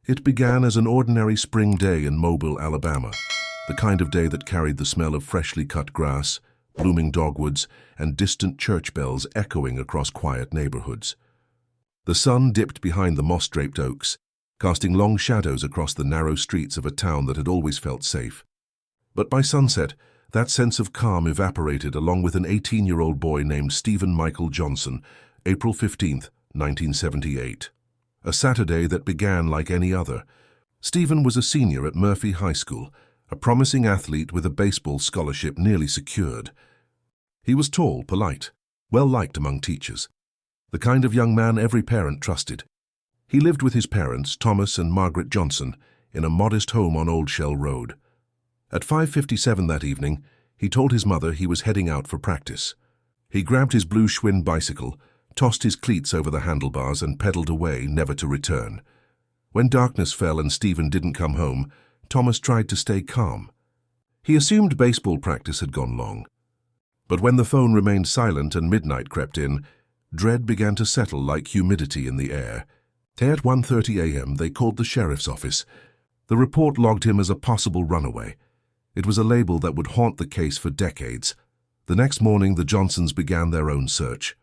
It began as an ordinary spring day in Mobile, Alabama, the kind of day that carried the smell of freshly cut grass, blooming dogwoods, and distant church bells echoing across quiet neighborhoods. The sun dipped behind the moss-draped oaks, casting long shadows across the narrow streets of a town that had always felt safe. But by sunset, that sense of calm evaporated along with an 18-year-old boy named Stephen Michael Johnson, April 15, 1978. A Saturday that began like any other. Stephen was a senior at Murphy High School, a promising athlete with a baseball scholarship nearly secured. He was tall, polite, well-liked among teachers, the kind of young man every parent trusted. He lived with his parents, Thomas and Margaret Johnson, in a modest home on Old Shell Road. At 5:57 that evening, he told his mother he was heading out for practice. He grabbed his blue Schwinn bicycle, tossed his cleats over the handlebars and pedaled away, never to return. When darkness fell and Stephen didn't come home, Thomas tried to stay calm. He assumed baseball practice had gone long. But when the phone remained silent and midnight crept in, dread began to settle like humidity in the air. At 1:30 a.m. they called the sheriff's office. The report logged him as a possible runaway. It was a label that would haunt the case for decades. The next morning the Johnsons began their own search.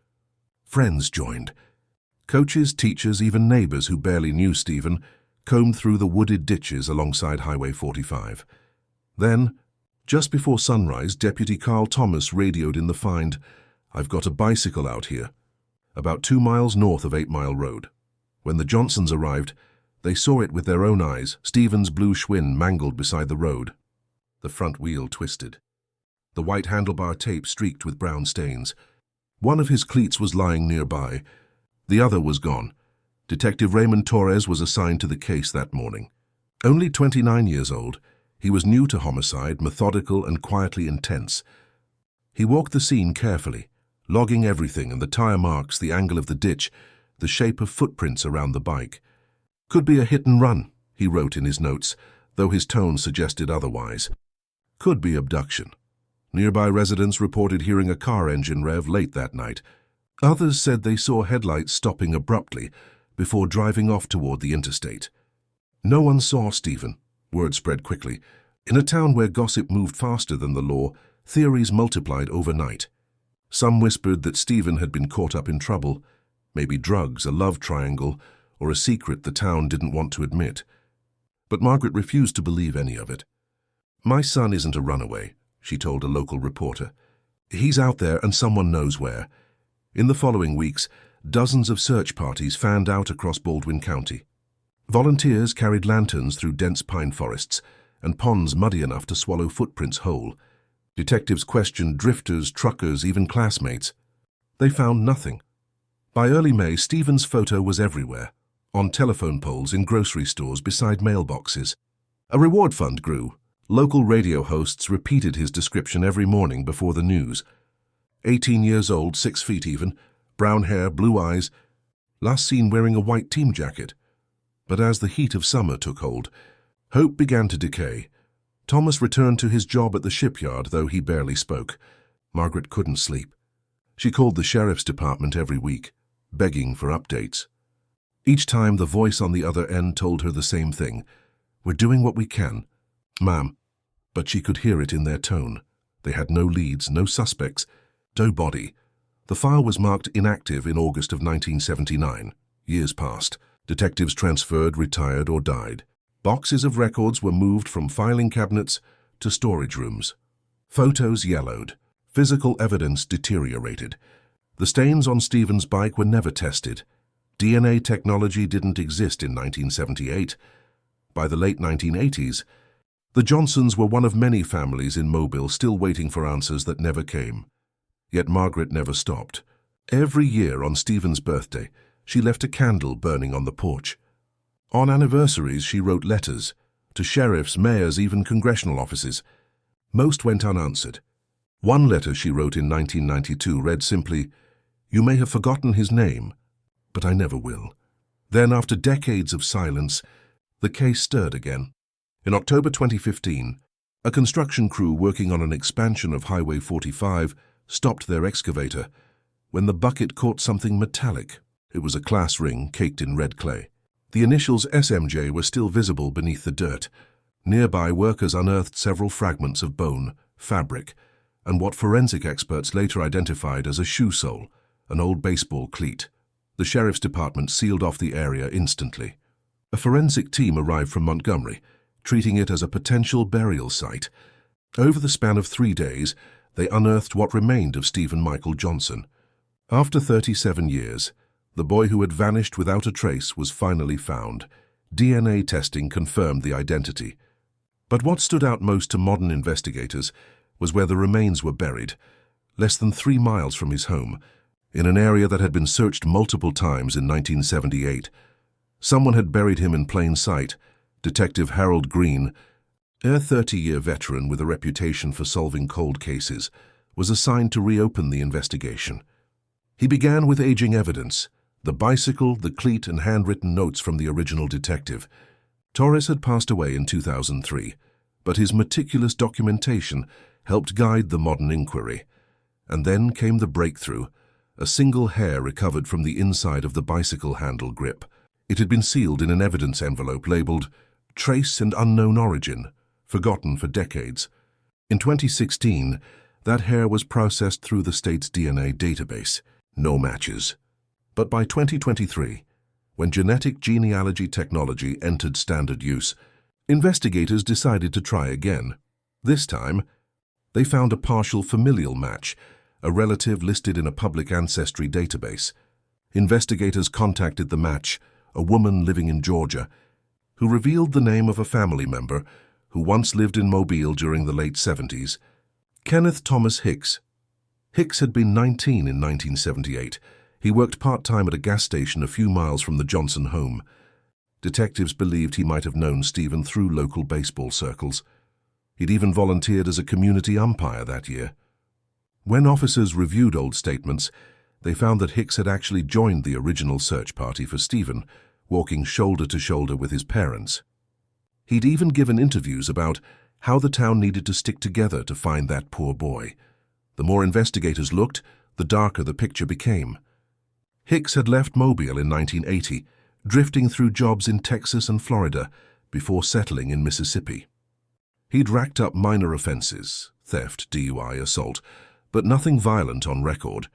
Friends joined. Coaches, teachers, even neighbors who barely knew Stephen combed through the wooded ditches alongside Highway 45. Then, just before sunrise, Deputy Carl Thomas radioed in the find, "I've got a bicycle out here," about 2 miles north of 8 Mile Road. When the Johnsons arrived, they saw it with their own eyes, Stephen's blue Schwinn mangled beside the road. The front wheel twisted. The white handlebar tape streaked with brown stains. One of his cleats was lying nearby. The other was gone. Detective Raymond Torres was assigned to the case that morning. Only 29 years old, he was new to homicide, methodical and quietly intense. He walked the scene carefully, logging everything and the tire marks, the angle of the ditch, the shape of footprints around the bike. "Could be a hit and run," he wrote in his notes, though his tone suggested otherwise. "Could be abduction." Nearby residents reported hearing a car engine rev late that night. Others said they saw headlights stopping abruptly before driving off toward the interstate. No one saw Stephen. Word spread quickly. In a town where gossip moved faster than the law, theories multiplied overnight. Some whispered that Stephen had been caught up in trouble, maybe drugs, a love triangle, or a secret the town didn't want to admit. But Margaret refused to believe any of it. "My son isn't a runaway," she told a local reporter. "He's out there and someone knows where." In the following weeks, dozens of search parties fanned out across Baldwin County. Volunteers carried lanterns through dense pine forests and ponds muddy enough to swallow footprints whole. Detectives questioned drifters, truckers, even classmates. They found nothing. By early May, Stephen's photo was everywhere, on telephone poles, in grocery stores, beside mailboxes. A reward fund grew. Local radio hosts repeated his description every morning before the news. 18 years old, 6 feet even, brown hair, blue eyes, last seen wearing a white team jacket. But as the heat of summer took hold, hope began to decay. Thomas returned to his job at the shipyard, though he barely spoke. Margaret couldn't sleep. She called the sheriff's department every week, begging for updates. Each time the voice on the other end told her the same thing. "We're doing what we can, ma'am." But she could hear it in their tone. They had no leads, no suspects, no body. The file was marked inactive in August of 1979. Years passed. Detectives transferred, retired, or died. Boxes of records were moved from filing cabinets to storage rooms. Photos yellowed. Physical evidence deteriorated. The stains on Stephen's bike were never tested. DNA technology didn't exist in 1978. By the late 1980s, the Johnsons were one of many families in Mobile still waiting for answers that never came. Yet Margaret never stopped. Every year on Stephen's birthday, she left a candle burning on the porch. On anniversaries, she wrote letters to sheriffs, mayors, even congressional offices. Most went unanswered. One letter she wrote in 1992 read simply, "You may have forgotten his name, but I never will." Then, after decades of silence, the case stirred again. In October 2015, a construction crew working on an expansion of Highway 45 stopped their excavator when the bucket caught something metallic. It was a class ring caked in red clay. The initials SMJ were still visible beneath the dirt. Nearby, workers unearthed several fragments of bone, fabric, and what forensic experts later identified as a shoe sole, an old baseball cleat. The sheriff's department sealed off the area instantly. A forensic team arrived from Montgomery, treating it as a potential burial site. Over the span of 3 days, they unearthed what remained of Stephen Michael Johnson. After 37 years, the boy who had vanished without a trace was finally found. DNA testing confirmed the identity. But what stood out most to modern investigators was where the remains were buried, less than 3 miles from his home, in an area that had been searched multiple times in 1978. Someone had buried him in plain sight. Detective Harold Green, a 30-year veteran with a reputation for solving cold cases, was assigned to reopen the investigation. He began with aging evidence: the bicycle, the cleat, and handwritten notes from the original detective. Torres had passed away in 2003, but his meticulous documentation helped guide the modern inquiry. And then came the breakthrough: a single hair recovered from the inside of the bicycle handle grip. It had been sealed in an evidence envelope labeled "Trace and Unknown Origin," forgotten for decades. In 2016, that hair was processed through the state's DNA database. No matches. But by 2023, when genetic genealogy technology entered standard use, investigators decided to try again. This time, they found a partial familial match, a relative listed in a public ancestry database. Investigators contacted the match, a woman living in Georgia, who revealed the name of a family member who once lived in Mobile during the late 70s, Kenneth Thomas Hicks. Hicks had been 19 in 1978. He worked part-time at a gas station a few miles from the Johnson home. Detectives believed he might have known Stephen through local baseball circles. He'd even volunteered as a community umpire that year. When officers reviewed old statements, they found that Hicks had actually joined the original search party for Stephen, walking shoulder to shoulder with his parents. He'd even given interviews about how the town needed to stick together to find that poor boy. The more investigators looked, the darker the picture became. Hicks had left Mobile in 1980, drifting through jobs in Texas and Florida before settling in Mississippi. He'd racked up minor offenses, theft, DUI, assault, but nothing violent on record.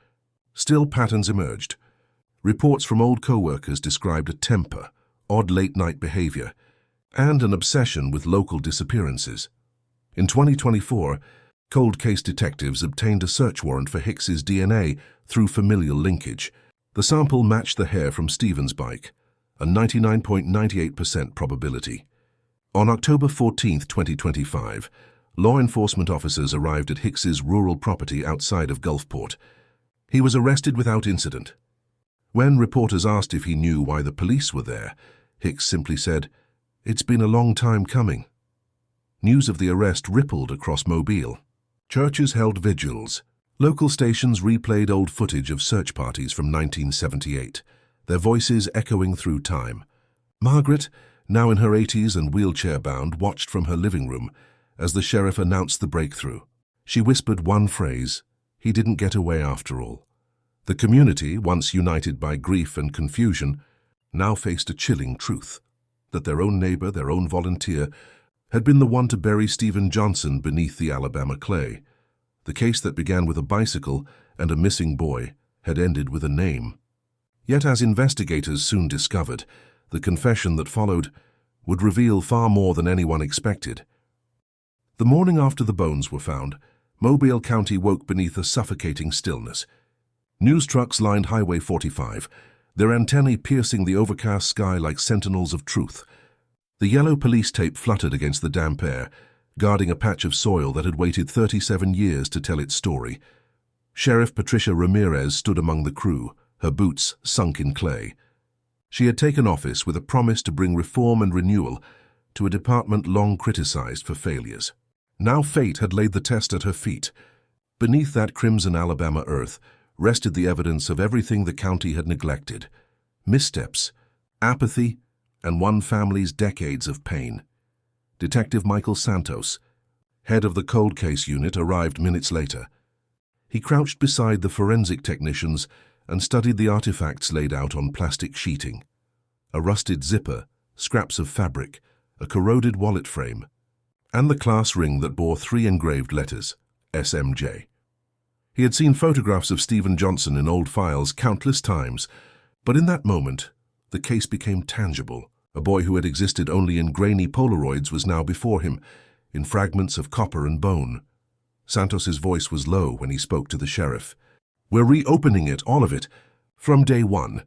Still, patterns emerged. Reports from old co-workers described a temper, odd late-night behavior, and an obsession with local disappearances. In 2024, cold case detectives obtained a search warrant for Hicks's DNA through familial linkage. The sample matched the hair from Stephen's bike, a 99.98% probability. On October 14, 2025, law enforcement officers arrived at Hicks's rural property outside of Gulfport. He was arrested without incident. When reporters asked if he knew why the police were there, Hicks simply said, "It's been a long time coming." News of the arrest rippled across Mobile. Churches held vigils. Local stations replayed old footage of search parties from 1978, their voices echoing through time. Margaret, now in her 80s and wheelchair-bound, watched from her living room as the sheriff announced the breakthrough. She whispered one phrase: "He didn't get away after all." The community, once united by grief and confusion, now faced a chilling truth: that their own neighbor, their own volunteer, had been the one to bury Stephen Johnson beneath the Alabama clay. The case that began with a bicycle and a missing boy had ended with a name. Yet, as investigators soon discovered, the confession that followed would reveal far more than anyone expected. The morning after the bones were found, Mobile County woke beneath a suffocating stillness. News trucks lined Highway 45, their antennae piercing the overcast sky like sentinels of truth. The yellow police tape fluttered against the damp air, guarding a patch of soil that had waited 37 years to tell its story. Sheriff Patricia Ramirez stood among the crew, her boots sunk in clay. She had taken office with a promise to bring reform and renewal to a department long criticized for failures. Now fate had laid the test at her feet. Beneath that crimson Alabama earth rested the evidence of everything the county had neglected: missteps, apathy, and one family's decades of pain. Detective Michael Santos, head of the cold case unit, arrived minutes later. He crouched beside the forensic technicians and studied the artifacts laid out on plastic sheeting. a rusted zipper, scraps of fabric, a corroded wallet frame, and the class ring that bore 3 engraved letters, SMJ. He had seen photographs of Stephen Johnson in old files countless times, but in that moment, the case became tangible. A boy who had existed only in grainy Polaroids was now before him, in fragments of copper and bone. Santos's voice was low when he spoke to the sheriff. "We're reopening it, all of it, from day one.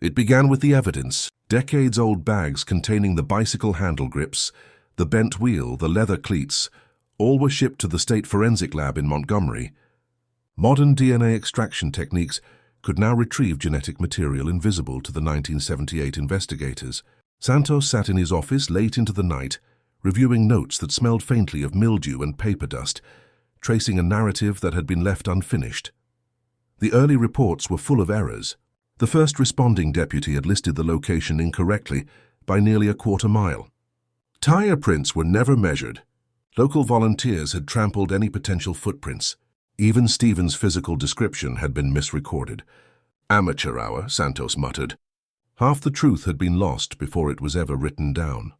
It began with the evidence, decades-old bags containing the bicycle handle grips, the bent wheel, the leather cleats. All were shipped to the State Forensic Lab in Montgomery. Modern DNA extraction techniques could now retrieve genetic material invisible to the 1978 investigators. Santos sat in his office late into the night, reviewing notes that smelled faintly of mildew and paper dust, tracing a narrative that had been left unfinished. The early reports were full of errors. The first responding deputy had listed the location incorrectly by nearly a quarter mile. Tire prints were never measured. Local volunteers had trampled any potential footprints. Even Stephen's physical description had been misrecorded. "Amateur hour," Santos muttered. Half the truth had been lost before it was ever written down.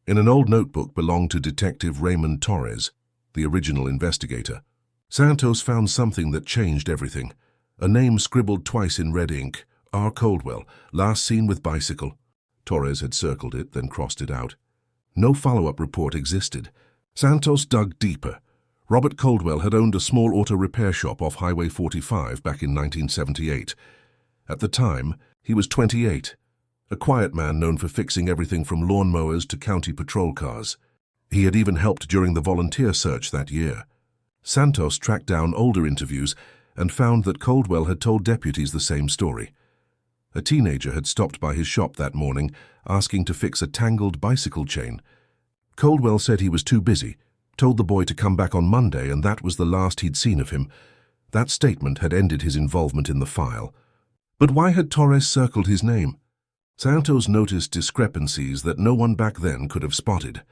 In an old notebook belonged to Detective Raymond Torres, the original investigator. Santos found something that changed everything. A name scribbled twice in red ink, R. Coldwell, last seen with bicycle. Torres had circled it, then crossed it out. No follow-up report existed. Santos dug deeper. Robert Coldwell had owned a small auto repair shop off Highway 45 back in 1978. At the time, he was 28, a quiet man known for fixing everything from lawnmowers to county patrol cars. He had even helped during the volunteer search that year. Santos tracked down older interviews and found that Coldwell had told deputies the same story. A teenager had stopped by his shop that morning, asking to fix a tangled bicycle chain. Coldwell said he was too busy, told the boy to come back on Monday, and that was the last he'd seen of him. That statement had ended his involvement in the file. But why had Torres circled his name? Santos noticed discrepancies that no one back then could have spotted.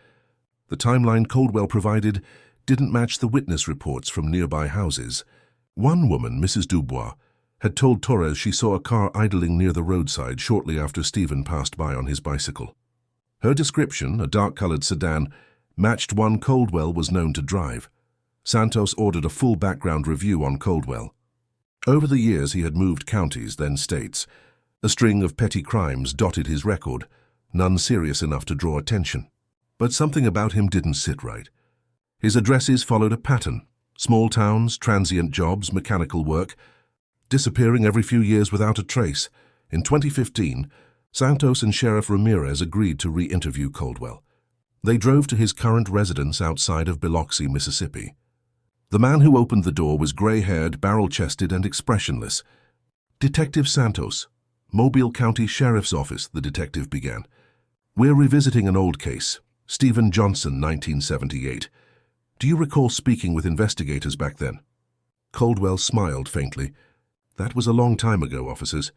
The timeline Coldwell provided didn't match the witness reports from nearby houses. One woman, Mrs. Dubois, had told Torres she saw a car idling near the roadside shortly after Stephen passed by on his bicycle. Her description, a dark-colored sedan, matched one Coldwell was known to drive. Santos ordered a full background review on Coldwell. Over the years he had moved counties, then states. A string of petty crimes dotted his record, none serious enough to draw attention. But something about him didn't sit right. His addresses followed a pattern: small towns, transient jobs, mechanical work, disappearing every few years without a trace. In 2015, Santos and Sheriff Ramirez agreed to re-interview Coldwell. They drove to his current residence outside of Biloxi, Mississippi. The man who opened the door was gray-haired, barrel-chested, and expressionless. "Detective Santos, Mobile County Sheriff's Office," the detective began. "We're revisiting an old case, Stephen Johnson, 1978. Do you recall speaking with investigators back then?" Coldwell smiled faintly. "That was a long time ago, officers.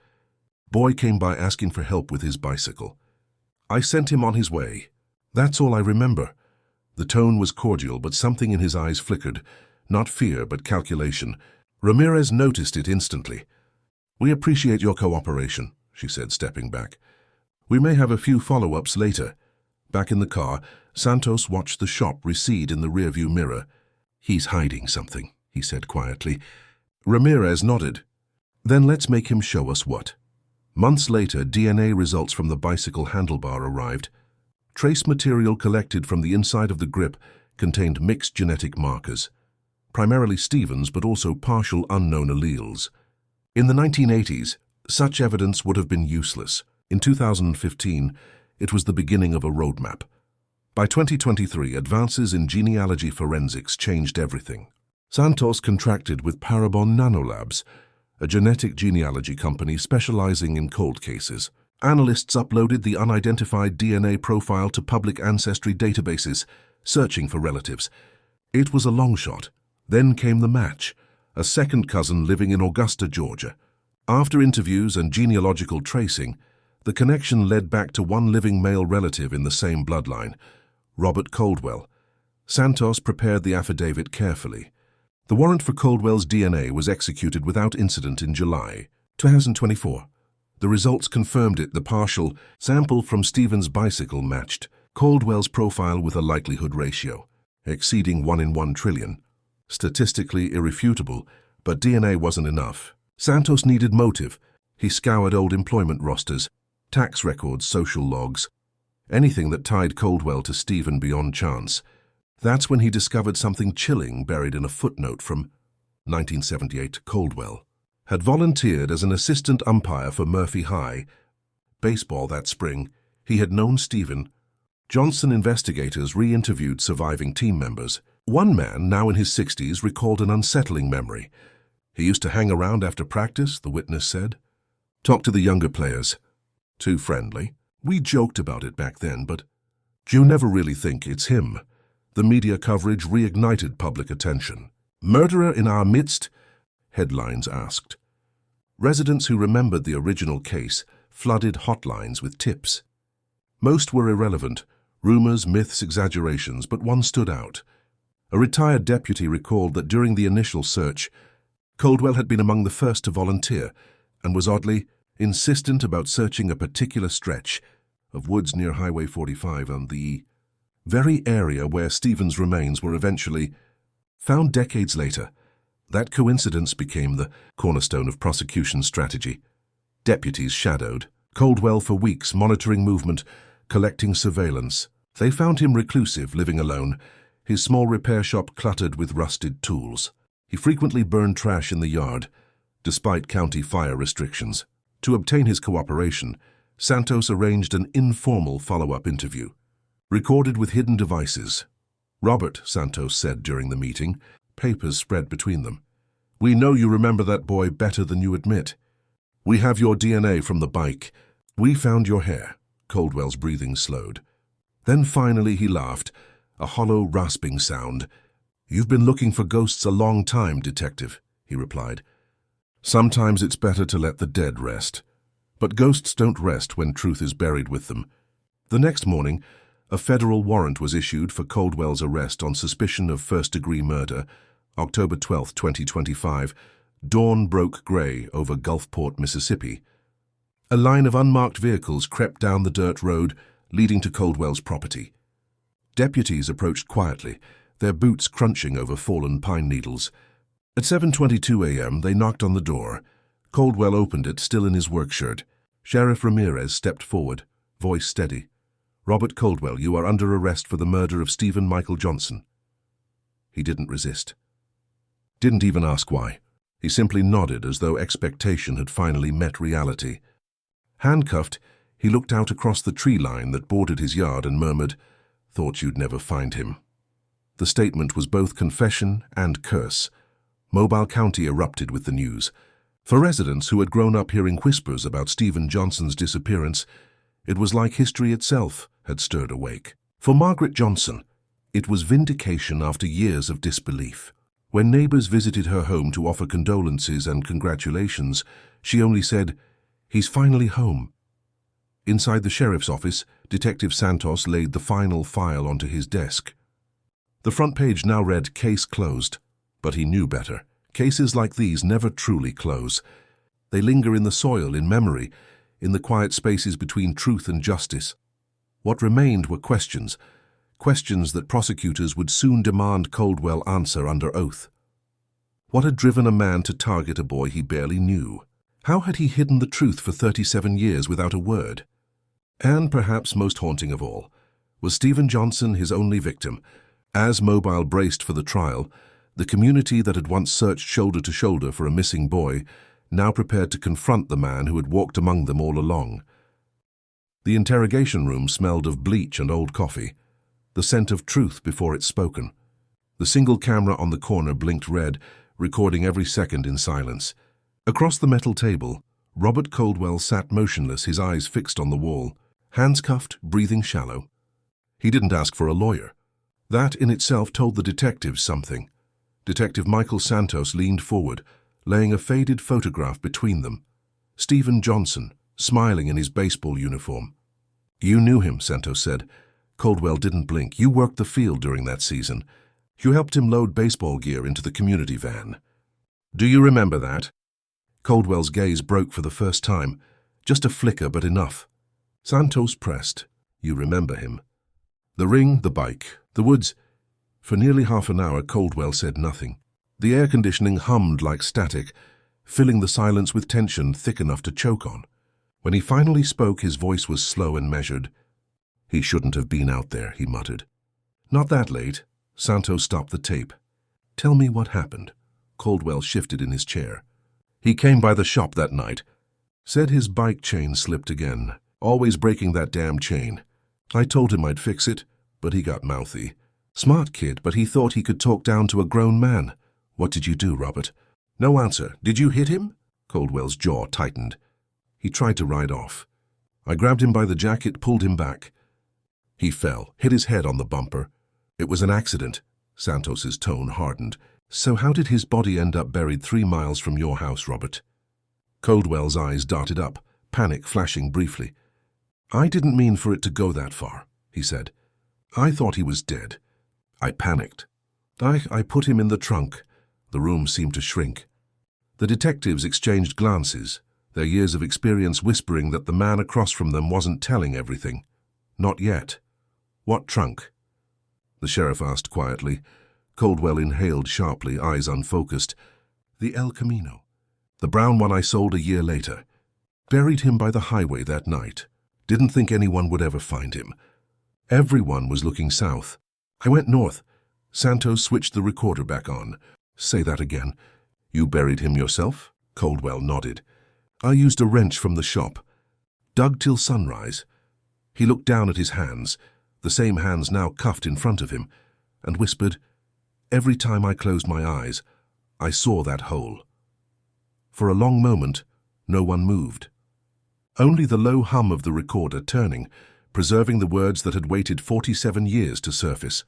Boy came by asking for help with his bicycle. I sent him on his way. That's all I remember." The tone was cordial, but something in his eyes flickered. Not fear, but calculation. Ramirez noticed it instantly. "We appreciate your cooperation," she said, stepping back. "We may have a few follow-ups later." Back in the car, Santos watched the shop recede in the rearview mirror. "He's hiding something," he said quietly. Ramirez nodded. "Then let's make him show us what." Months later, DNA results from the bicycle handlebar arrived. Trace material collected from the inside of the grip contained mixed genetic markers, primarily Stephen's but also partial unknown alleles. In the 1980s, such evidence would have been useless. In 2015, it was the beginning of a roadmap. By 2023, advances in genealogy forensics changed everything. Santos contracted with Parabon Nanolabs, a genetic genealogy company specializing in cold cases. Analysts uploaded the unidentified DNA profile to public ancestry databases, searching for relatives. It was a long shot. Then came the match, a second cousin living in Augusta, Georgia. After interviews and genealogical tracing, the connection led back to one living male relative in the same bloodline, Robert Coldwell. Santos prepared the affidavit carefully. The warrant for Coldwell's DNA was executed without incident in July 2024. The results confirmed it. The partial sample from Stephen's bicycle matched Caldwell's profile with a likelihood ratio, exceeding 1 in 1 trillion. Statistically irrefutable, but DNA wasn't enough. Santos needed motive. He scoured old employment rosters, tax records, social logs, anything that tied Caldwell to Stephen beyond chance. That's when he discovered something chilling buried in a footnote from 1978. Caldwell had volunteered as an assistant umpire for Murphy High baseball that spring. He had known Stephen Johnson. Investigators re-interviewed surviving team members. One man, now in his 60s, recalled an unsettling memory. He used to hang around after practice, the witness said. Talk to the younger players. Too friendly. We joked about it back then, but you never really think it's him. The media coverage reignited public attention. Murderer in our midst? Headlines asked. Residents who remembered the original case flooded hotlines with tips. Most were irrelevant, rumors, myths, exaggerations, but one stood out. A retired deputy recalled that during the initial search, Caldwell had been among the first to volunteer and was oddly insistent about searching a particular stretch of woods near Highway 45 and the very area where Stephen's remains were eventually found decades later. That coincidence became the cornerstone of prosecution strategy. Deputies shadowed Caldwell for weeks, monitoring movement, collecting surveillance. They found him reclusive, living alone, his small repair shop cluttered with rusted tools. He frequently burned trash in the yard, despite county fire restrictions. To obtain his cooperation, Santos arranged an informal follow-up interview, recorded with hidden devices. Robert, Santos said during the meeting, papers spread between them. We know you remember that boy better than you admit. We have your DNA from the bike. We found your hair. Caldwell's breathing slowed. Then finally he laughed, a hollow, rasping sound. You've been looking for ghosts a long time, detective, he replied. Sometimes it's better to let the dead rest. But ghosts don't rest when truth is buried with them. The next morning, a federal warrant was issued for Caldwell's arrest on suspicion of first-degree murder. October 12, 2025, dawn broke gray over Gulfport, Mississippi. A line of unmarked vehicles crept down the dirt road leading to Caldwell's property. Deputies approached quietly, their boots crunching over fallen pine needles. At 7:22 a.m., they knocked on the door. Caldwell opened it, still in his work shirt. Sheriff Ramirez stepped forward, voice steady. Robert Caldwell, you are under arrest for the murder of Stephen Michael Johnson. He didn't resist. Didn't even ask why. He simply nodded as though expectation had finally met reality. Handcuffed, he looked out across the tree line that bordered his yard and murmured, "Thought you'd never find him." The statement was both confession and curse. Mobile County erupted with the news. For residents who had grown up hearing whispers about Stephen Johnson's disappearance, it was like history itself had stirred awake. For Margaret Johnson, it was vindication after years of disbelief. When neighbors visited her home to offer condolences and congratulations, she only said, "He's finally home." Inside the sheriff's office, Detective Santos laid the final file onto his desk. The front page now read, "Case closed." But he knew better. Cases like these never truly close. They linger in the soil, in memory, in the quiet spaces between truth and justice. What remained were questions that prosecutors would soon demand Caldwell answer under oath. What had driven a man to target a boy he barely knew? How had he hidden the truth for 37 years without a word? And perhaps most haunting of all, was Stephen Johnson his only victim? As Mobile braced for the trial, the community that had once searched shoulder to shoulder for a missing boy now prepared to confront the man who had walked among them all along. The interrogation room smelled of bleach and old coffee, the scent of truth before it's spoken. The single camera on the corner blinked red, recording every second in silence. Across the metal table, Robert Caldwell sat motionless, his eyes fixed on the wall, hands cuffed, breathing shallow. He didn't ask for a lawyer. That in itself told the detectives something. Detective Michael Santos leaned forward, laying a faded photograph between them. Stephen Johnson, smiling in his baseball uniform. "You knew him," Santos said. Caldwell didn't blink. "You worked the field during that season. You helped him load baseball gear into the community van. Do you remember that?" Caldwell's gaze broke for the first time. Just a flicker, but enough. Santos pressed. You remember him. The ring, the bike, the woods. For nearly half an hour, Caldwell said nothing. The air conditioning hummed like static, filling the silence with tension thick enough to choke on. When he finally spoke, his voice was slow and measured. He shouldn't have been out there, he muttered. Not that late. Santos stopped the tape. Tell me what happened. Caldwell shifted in his chair. He came by the shop that night. Said his bike chain slipped again. Always breaking that damn chain. I told him I'd fix it, but he got mouthy. Smart kid, but he thought he could talk down to a grown man. What did you do, Robert? No answer. Did you hit him? Caldwell's jaw tightened. He tried to ride off. I grabbed him by the jacket, pulled him back. He fell, hit his head on the bumper. It was an accident. Santos's tone hardened. So how did his body end up buried 3 miles from your house, Robert? Caldwell's eyes darted up, panic flashing briefly. I didn't mean for it to go that far, he said. I thought he was dead. I panicked. I put him in the trunk. The room seemed to shrink. The detectives exchanged glances, their years of experience whispering that the man across from them wasn't telling everything. Not yet. What trunk? The sheriff asked quietly. Caldwell inhaled sharply, eyes unfocused. The El Camino. The brown one I sold a year later. Buried him by the highway that night. Didn't think anyone would ever find him. Everyone was looking south. I went north. Santos switched the recorder back on. Say that again. You buried him yourself? Caldwell nodded. I used a wrench from the shop. Dug till sunrise. He looked down at his hands, the same hands now cuffed in front of him, and whispered, Every time I closed my eyes, I saw that hole. For a long moment, no one moved. Only the low hum of the recorder turning, preserving the words that had waited 47 years to surface.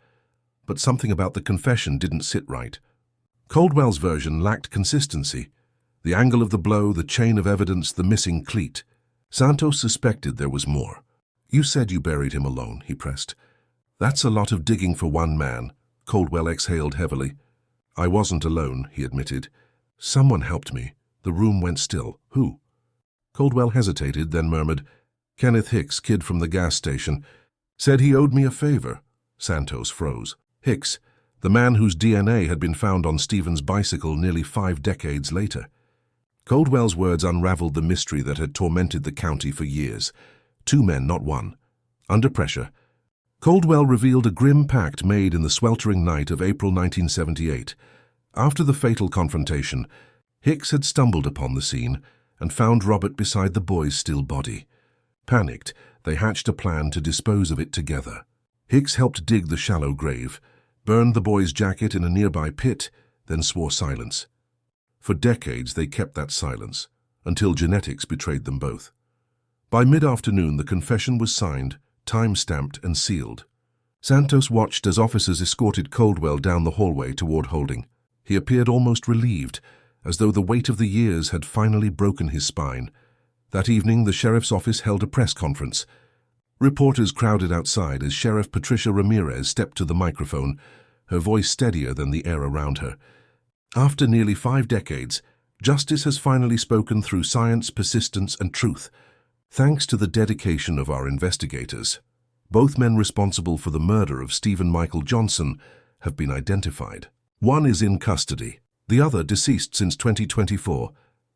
But something about the confession didn't sit right. Caldwell's version lacked consistency. The angle of the blow, the chain of evidence, the missing cleat. Santos suspected there was more. You said you buried him alone, he pressed. That's a lot of digging for one man. Caldwell exhaled heavily. I wasn't alone, he admitted. Someone helped me. The room went still. Who? Caldwell hesitated, then murmured, Kenneth Hicks, kid from the gas station. Said he owed me a favor. Santos froze. Hicks, the man whose DNA had been found on Stephen's bicycle nearly 5 decades later. Caldwell's words unraveled the mystery that had tormented the county for years. 2 men, not one. Under pressure, Caldwell revealed a grim pact made in the sweltering night of April 1978. After the fatal confrontation, Hicks had stumbled upon the scene and found Robert beside the boy's still body. Panicked, they hatched a plan to dispose of it together. Hicks helped dig the shallow grave, burned the boy's jacket in a nearby pit, then swore silence. For decades they kept that silence, until genetics betrayed them both. By mid-afternoon the confession was signed, time-stamped and sealed. Santos watched as officers escorted Caldwell down the hallway toward Holding. He appeared almost relieved, as though the weight of the years had finally broken his spine. That evening the sheriff's office held a press conference. Reporters crowded outside as Sheriff Patricia Ramirez stepped to the microphone, her voice steadier than the air around her. After nearly 5 decades, justice has finally spoken through science, persistence, and truth. Thanks to the dedication of our investigators, both men responsible for the murder of Stephen Michael Johnson have been identified. One is in custody, the other deceased since 2024.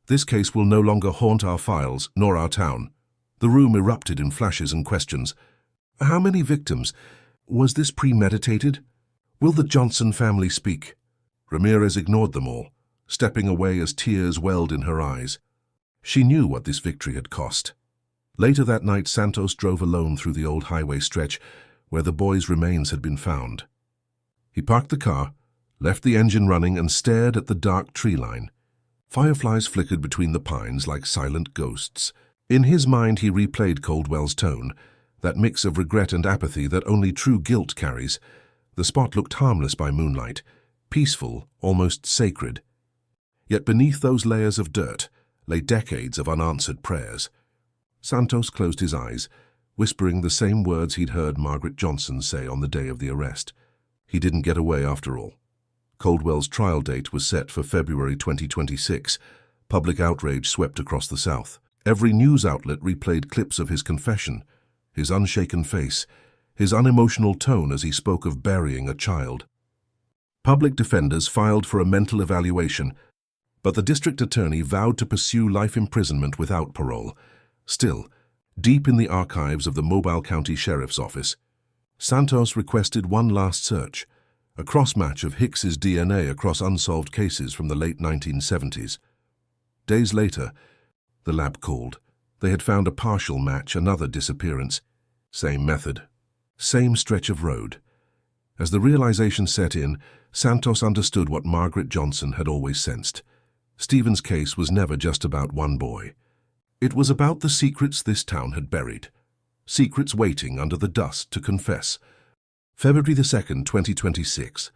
This case will no longer haunt our files, nor our town. The room erupted in flashes and questions. How many victims? Was this premeditated? Will the Johnson family speak? Ramirez ignored them all, stepping away as tears welled in her eyes. She knew what this victory had cost. Later that night, Santos drove alone through the old highway stretch where the boy's remains had been found. He parked the car, left the engine running, and stared at the dark tree line. Fireflies flickered between the pines like silent ghosts. In his mind he replayed Caldwell's tone, that mix of regret and apathy that only true guilt carries. The spot looked harmless by moonlight, peaceful, almost sacred. Yet beneath those layers of dirt lay decades of unanswered prayers. Santos closed his eyes, whispering the same words he'd heard Margaret Johnson say on the day of the arrest. He didn't get away after all. Caldwell's trial date was set for February 2026. Public outrage swept across the South. Every news outlet replayed clips of his confession, his unshaken face, his unemotional tone as he spoke of burying a child. Public defenders filed for a mental evaluation, but the district attorney vowed to pursue life imprisonment without parole. Still, deep in the archives of the Mobile County Sheriff's Office, Santos requested one last search, a cross-match of Hicks's DNA across unsolved cases from the late 1970s. Days later, the lab called. They had found a partial match, another disappearance. Same method, same stretch of road. As the realization set in, Santos understood what Margaret Johnson had always sensed. Stephen's case was never just about one boy. It was about the secrets this town had buried. Secrets waiting under the dust to confess. February the 2nd, 2026.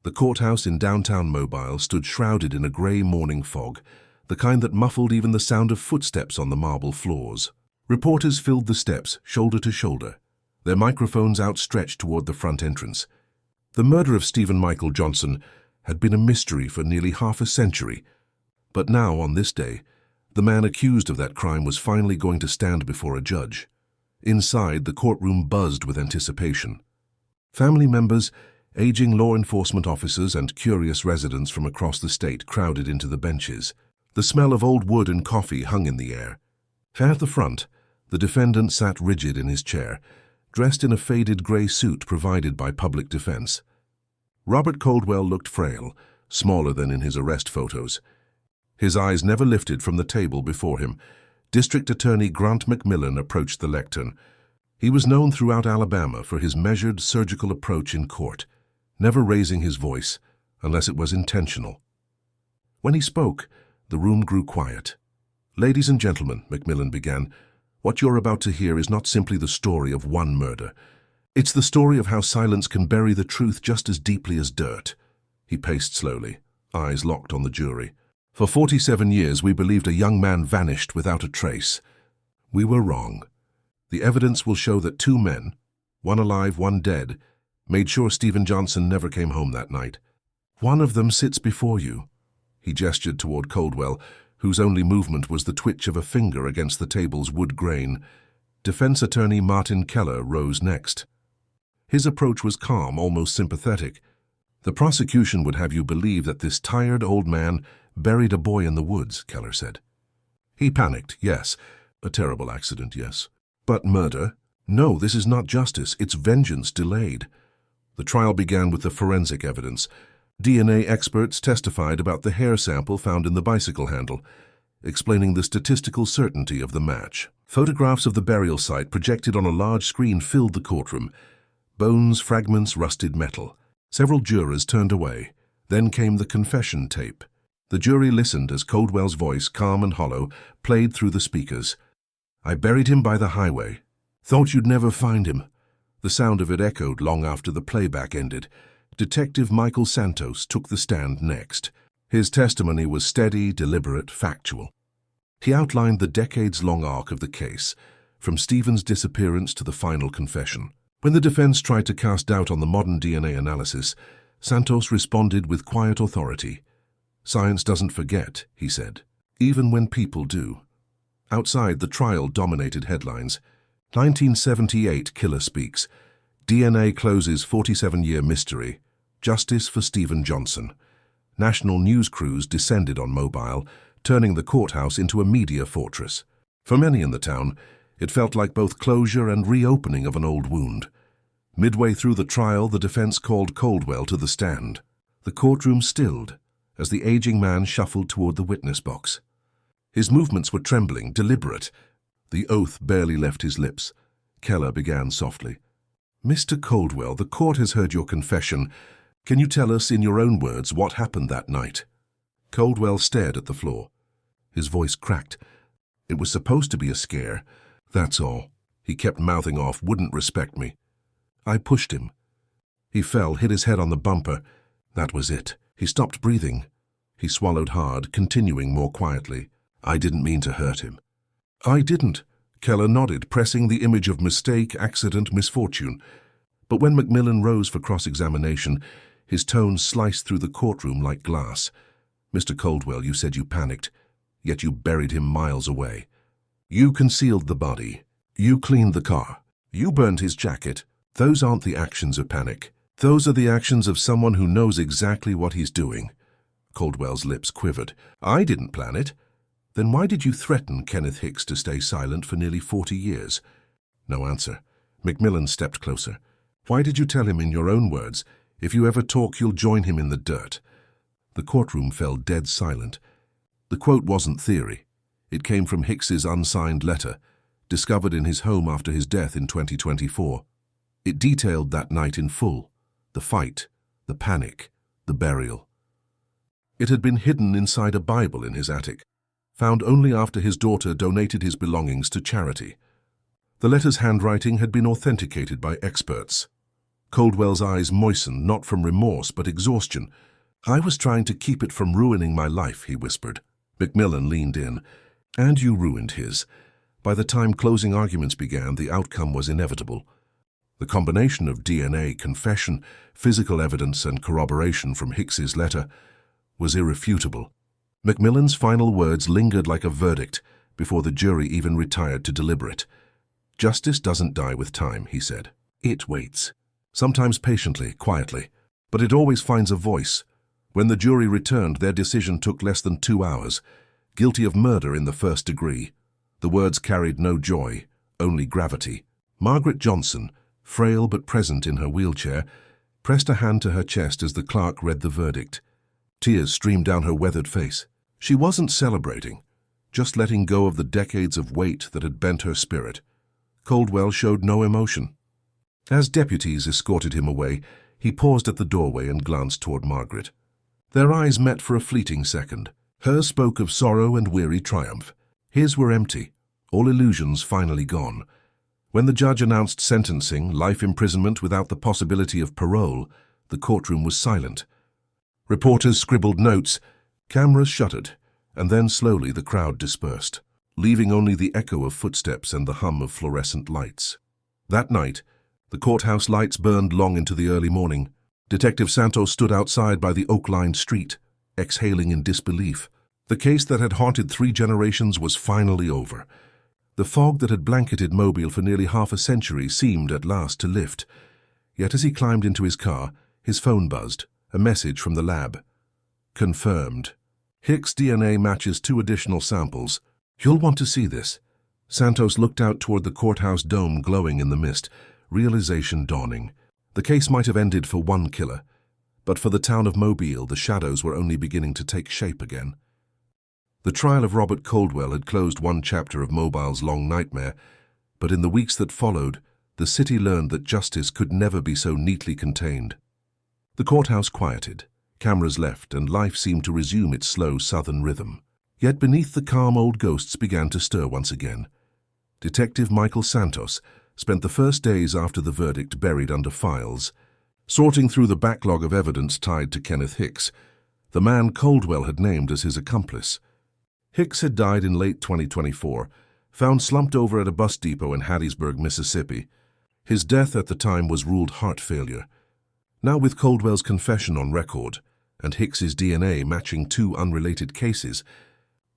The courthouse in downtown Mobile stood shrouded in a grey morning fog, the kind that muffled even the sound of footsteps on the marble floors. Reporters filled the steps, shoulder to shoulder, their microphones outstretched toward the front entrance. The murder of Stephen Michael Johnson had been a mystery for nearly half a century, but now, on this day, the man accused of that crime was finally going to stand before a judge. Inside, the courtroom buzzed with anticipation. Family members, aging law enforcement officers, and curious residents from across the state crowded into the benches. The smell of old wood and coffee hung in the air. At the front, the defendant sat rigid in his chair, dressed in a faded grey suit provided by public defense. Robert Caldwell looked frail, smaller than in his arrest photos. His eyes never lifted from the table before him. District Attorney Grant McMillan approached the lectern. He was known throughout Alabama for his measured, surgical approach in court, never raising his voice unless it was intentional. When he spoke, the room grew quiet. "Ladies and gentlemen," McMillan began, "what you're about to hear is not simply the story of one murder. It's the story of how silence can bury the truth just as deeply as dirt." He paced slowly, eyes locked on the jury. "For 47 years, we believed a young man vanished without a trace. We were wrong. The evidence will show that two men, one alive, one dead, made sure Stephen Johnson never came home that night. One of them sits before you." He gestured toward Caldwell, whose only movement was the twitch of a finger against the table's wood grain. Defense attorney Martin Keller rose next. His approach was calm, almost sympathetic. "The prosecution would have you believe that this tired old man buried a boy in the woods," Keller said. "He panicked, yes. A terrible accident, yes. But murder? No, this is not justice. It's vengeance delayed." The trial began with the forensic evidence. DNA experts testified about the hair sample found in the bicycle handle, explaining the statistical certainty of the match. Photographs of the burial site projected on a large screen filled the courtroom. Bones, fragments, rusted metal. Several jurors turned away. Then came the confession tape. The jury listened as Caldwell's voice, calm and hollow, played through the speakers. "I buried him by the highway. Thought you'd never find him." The sound of it echoed long after the playback ended. Detective Michael Santos took the stand next. His testimony was steady, deliberate, factual. He outlined the decades-long arc of the case, from Stephen's disappearance to the final confession. When the defense tried to cast doubt on the modern DNA analysis, Santos responded with quiet authority. "Science doesn't forget," he said, "even when people do." Outside, the trial dominated headlines. 1978 killer speaks. DNA closes 47-year mystery. Justice for Stephen Johnson. National news crews descended on Mobile, turning the courthouse into a media fortress. For many in the town, it felt like both closure and reopening of an old wound. Midway through the trial, the defense called Caldwell to the stand. The courtroom stilled as the aging man shuffled toward the witness box. His movements were trembling, deliberate. The oath barely left his lips. Keller began softly. "Mr. Caldwell, the court has heard your confession. Can you tell us in your own words what happened that night?" Caldwell stared at the floor. His voice cracked. "It was supposed to be a scare. That's all. He kept mouthing off, wouldn't respect me. I pushed him. He fell, hit his head on the bumper. That was it. He stopped breathing." He swallowed hard, continuing more quietly. "I didn't mean to hurt him." "I didn't." Keller nodded, pressing the image of mistake, accident, misfortune. But when McMillan rose for cross-examination, his tone sliced through the courtroom like glass. "Mr. Caldwell, you said you panicked, yet you buried him miles away. You concealed the body. You cleaned the car. You burned his jacket. Those aren't the actions of panic. Those are the actions of someone who knows exactly what he's doing. Caldwell's lips quivered. I didn't plan it. Then why did you threaten Kenneth Hicks to stay silent for nearly 40 years? No answer. McMillan stepped closer. Why did you tell him in your own words, if you ever talk, you'll join him in the dirt? The courtroom fell dead silent. The quote wasn't theory. It came from Hicks's unsigned letter, discovered in his home after his death in 2024. It detailed that night in full. The fight, the panic, the burial. It had been hidden inside a Bible in his attic, found only after his daughter donated his belongings to charity. The letter's handwriting had been authenticated by experts. Caldwell's eyes moistened, not from remorse but exhaustion. I was trying to keep it from ruining my life, he whispered. McMillan leaned in. And you ruined his. By the time closing arguments began, the outcome was inevitable. The combination of DNA, confession, physical evidence, and corroboration from Hicks's letter was irrefutable. McMillan's final words lingered like a verdict before the jury even retired to deliberate. Justice doesn't die with time, he said. It waits. Sometimes patiently, quietly, but it always finds a voice. When the jury returned, their decision took less than 2 hours. Guilty of murder in the first degree. The words carried no joy, only gravity. Margaret Johnson, frail but present in her wheelchair, pressed a hand to her chest as the clerk read the verdict. Tears streamed down her weathered face. She wasn't celebrating, just letting go of the decades of weight that had bent her spirit. Caldwell showed no emotion. As deputies escorted him away, he paused at the doorway and glanced toward Margaret. Their eyes met for a fleeting second. Hers spoke of sorrow and weary triumph. His were empty, all illusions finally gone. When the judge announced sentencing, life imprisonment without the possibility of parole, the courtroom was silent. Reporters scribbled notes, cameras shuttered, and then slowly the crowd dispersed, leaving only the echo of footsteps and the hum of fluorescent lights. That night, the courthouse lights burned long into the early morning. Detective Santos stood outside by the oak-lined street, exhaling in disbelief. The case that had haunted 3 generations was finally over. The fog that had blanketed Mobile for nearly half a century seemed at last to lift. Yet as he climbed into his car, his phone buzzed, a message from the lab. Confirmed. Hicks' DNA matches 2 additional samples. You'll want to see this. Santos looked out toward the courthouse dome glowing in the mist, realization dawning. The case might have ended for one killer, but for the town of Mobile, the shadows were only beginning to take shape again. The trial of Robert Caldwell had closed one chapter of Mobile's long nightmare, but in the weeks that followed, the city learned that justice could never be so neatly contained. The courthouse quieted, cameras left, and life seemed to resume its slow southern rhythm. Yet beneath the calm old ghosts began to stir once again. Detective Michael Santos spent the first days after the verdict buried under files, sorting through the backlog of evidence tied to Kenneth Hicks, the man Caldwell had named as his accomplice. Hicks had died in late 2024, found slumped over at a bus depot in Hattiesburg, Mississippi. His death at the time was ruled heart failure. Now with Caldwell's confession on record, and Hicks's DNA matching 2 unrelated cases,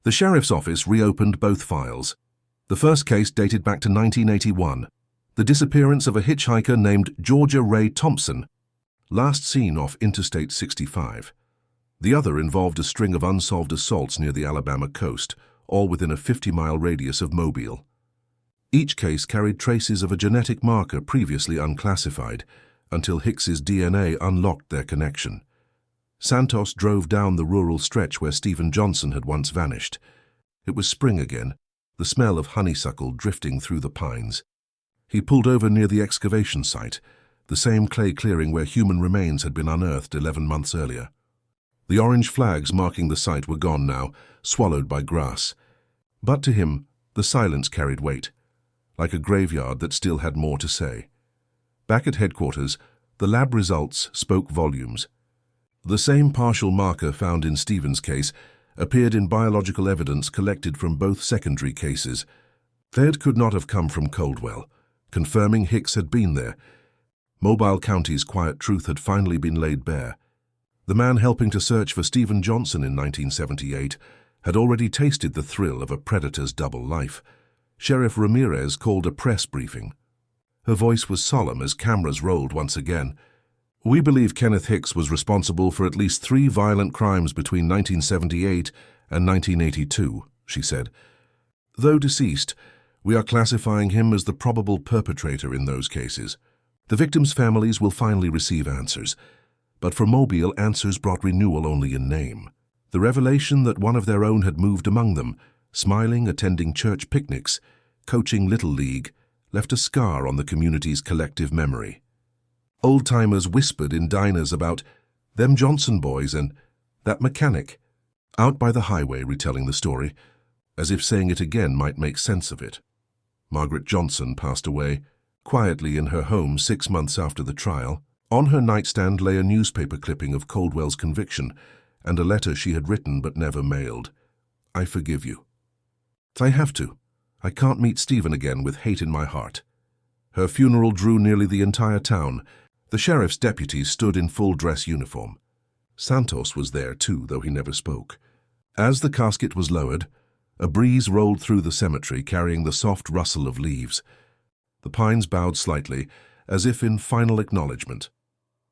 the sheriff's office reopened both files. The first case dated back to 1981, the disappearance of a hitchhiker named Georgia Ray Thompson, last seen off Interstate 65. The other involved a string of unsolved assaults near the Alabama coast, all within a 50-mile radius of Mobile. Each case carried traces of a genetic marker previously unclassified, until Hicks's DNA unlocked their connection. Santos drove down the rural stretch where Stephen Johnson had once vanished. It was spring again, the smell of honeysuckle drifting through the pines. He pulled over near the excavation site, the same clay clearing where human remains had been unearthed 11 months earlier. The orange flags marking the site were gone now, swallowed by grass. But to him, the silence carried weight, like a graveyard that still had more to say. Back at headquarters, the lab results spoke volumes. The same partial marker found in Stephen's case appeared in biological evidence collected from both secondary cases. That could not have come from Caldwell, confirming Hicks had been there. Mobile County's quiet truth had finally been laid bare. The man helping to search for Stephen Johnson in 1978 had already tasted the thrill of a predator's double life. Sheriff Ramirez called a press briefing. Her voice was solemn as cameras rolled once again. "We believe Kenneth Hicks was responsible for at least 3 violent crimes between 1978 and 1982, she said. Though deceased, we are classifying him as the probable perpetrator in those cases. The victims' families will finally receive answers. But for Mobile, answers brought renewal only in name. The revelation that one of their own had moved among them, smiling, attending church picnics, coaching Little League, left a scar on the community's collective memory. Old-timers whispered in diners about "them Johnson boys" and "that mechanic," out by the highway retelling the story, as if saying it again might make sense of it. Margaret Johnson passed away, quietly in her home 6 months after the trial. On her nightstand lay a newspaper clipping of Coldwell's conviction and a letter she had written but never mailed. "I forgive you. I have to. I can't meet Stephen again with hate in my heart." Her funeral drew nearly the entire town. The sheriff's deputies stood in full dress uniform. Santos was there too, though he never spoke. As the casket was lowered, a breeze rolled through the cemetery carrying the soft rustle of leaves. The pines bowed slightly, as if in final acknowledgement.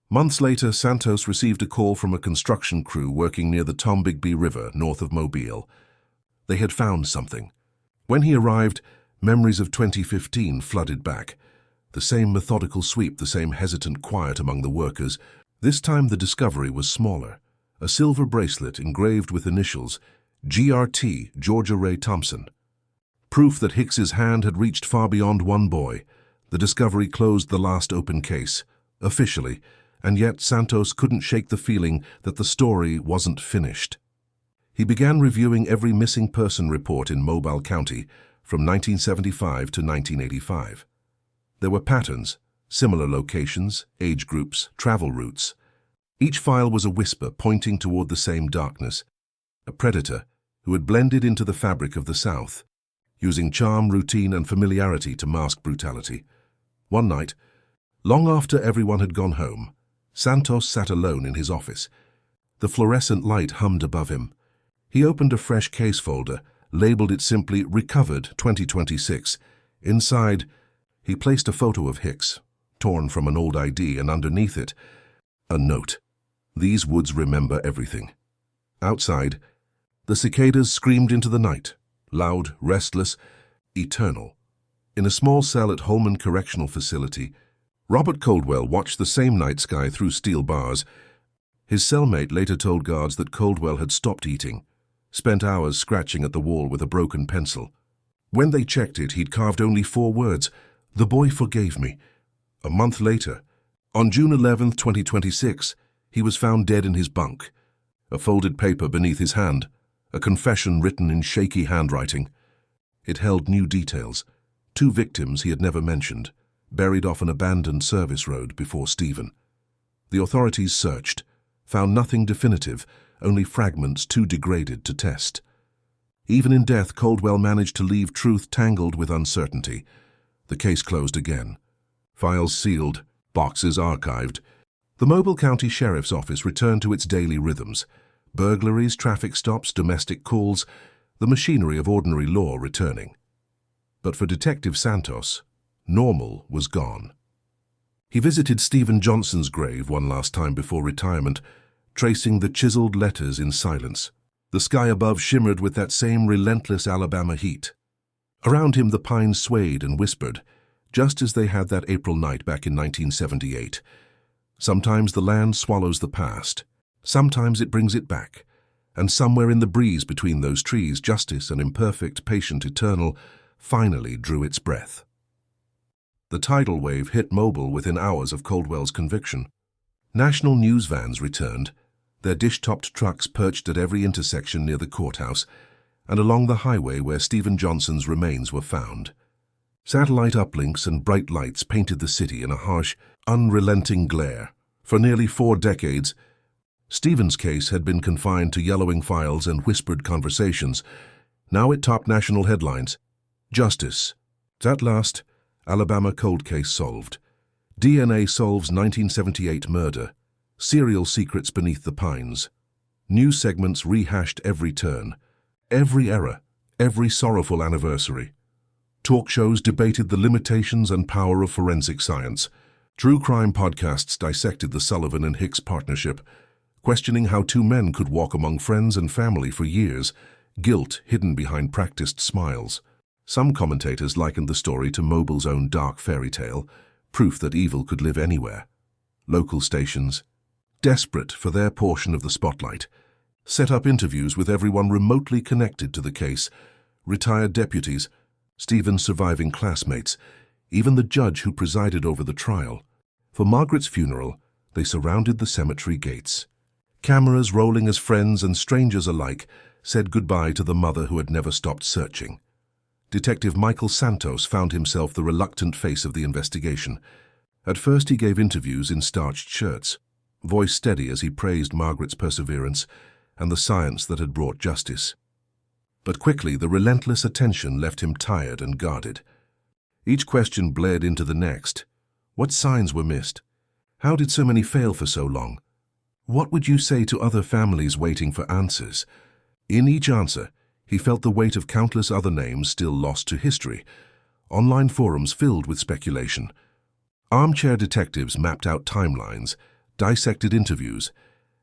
Months later, Santos received a call from a construction crew working near the Tombigbee River, north of Mobile. They had found something. When he arrived, memories of 2015 flooded back. The same methodical sweep, the same hesitant quiet among the workers. This time the discovery was smaller. A silver bracelet engraved with initials, GRT, Georgia Ray Thompson. Proof that Hicks's hand had reached far beyond one boy. The discovery closed the last open case, officially, and yet Santos couldn't shake the feeling that the story wasn't finished. He began reviewing every missing person report in Mobile County from 1975 to 1985. There were patterns, similar locations, age groups, travel routes. Each file was a whisper pointing toward the same darkness, a predator who had blended into the fabric of the South, using charm, routine, and familiarity to mask brutality. One night, long after everyone had gone home, Santos sat alone in his office. The fluorescent light hummed above him. He opened a fresh case folder, labeled it simply Recovered 2026. Inside, he placed a photo of Hicks, torn from an old ID, and underneath it, a note. "These woods remember everything." Outside, the cicadas screamed into the night, loud, restless, eternal. In a small cell at Holman Correctional Facility, Robert Coldwell watched the same night sky through steel bars. His cellmate later told guards that Coldwell had stopped eating, spent hours scratching at the wall with a broken pencil. When they checked it, he'd carved only 4 words, "The boy forgave me." A month later, on June 11, 2026, he was found dead in his bunk, a folded paper beneath his hand, a confession written in shaky handwriting. It held new details. 2 victims he had never mentioned, buried off an abandoned service road before Stephen. The authorities searched, found nothing definitive, only fragments too degraded to test. Even in death, Coldwell managed to leave truth tangled with uncertainty. The case closed again. Files sealed, boxes archived. The Mobile County Sheriff's Office returned to its daily rhythms. Burglaries, traffic stops, domestic calls, the machinery of ordinary law returning. But for Detective Santos, normal was gone. He visited Stephen Johnson's grave one last time before retirement, tracing the chiseled letters in silence. The sky above shimmered with that same relentless Alabama heat. Around him the pines swayed and whispered, just as they had that April night back in 1978. Sometimes the land swallows the past, sometimes it brings it back, and somewhere in the breeze between those trees, justice, an imperfect, patient, eternal, finally drew its breath. The tidal wave hit Mobile within hours of Coldwell's conviction. National news vans returned, their dish-topped trucks perched at every intersection near the courthouse and along the highway where Stephen Johnson's remains were found. Satellite uplinks and bright lights painted the city in a harsh, unrelenting glare. For nearly 4 decades, Stephen's case had been confined to yellowing files and whispered conversations. Now it topped national headlines. Justice. At last, Alabama cold case solved. DNA solves 1978 murder. Serial secrets beneath the pines. News segments rehashed every turn, every error, every sorrowful anniversary. Talk shows debated the limitations and power of forensic science. True crime podcasts dissected the Sullivan and Hicks partnership, questioning how two men could walk among friends and family for years, guilt hidden behind practiced smiles. Some commentators likened the story to Mobile's own dark fairy tale, proof that evil could live anywhere. Local stations, desperate for their portion of the spotlight, set up interviews with everyone remotely connected to the case: retired deputies, Stephen's surviving classmates, even the judge who presided over the trial. For Margaret's funeral, they surrounded the cemetery gates. Cameras rolling as friends and strangers alike said goodbye to the mother who had never stopped searching. Detective Michael Santos found himself the reluctant face of the investigation. At first he gave interviews in starched shirts, voice steady as he praised Margaret's perseverance and the science that had brought justice. But quickly the relentless attention left him tired and guarded. Each question bled into the next. What signs were missed? How did so many fail for so long? What would you say to other families waiting for answers? In each answer, he felt the weight of countless other names still lost to history. Online forums filled with speculation. Armchair detectives mapped out timelines, dissected interviews,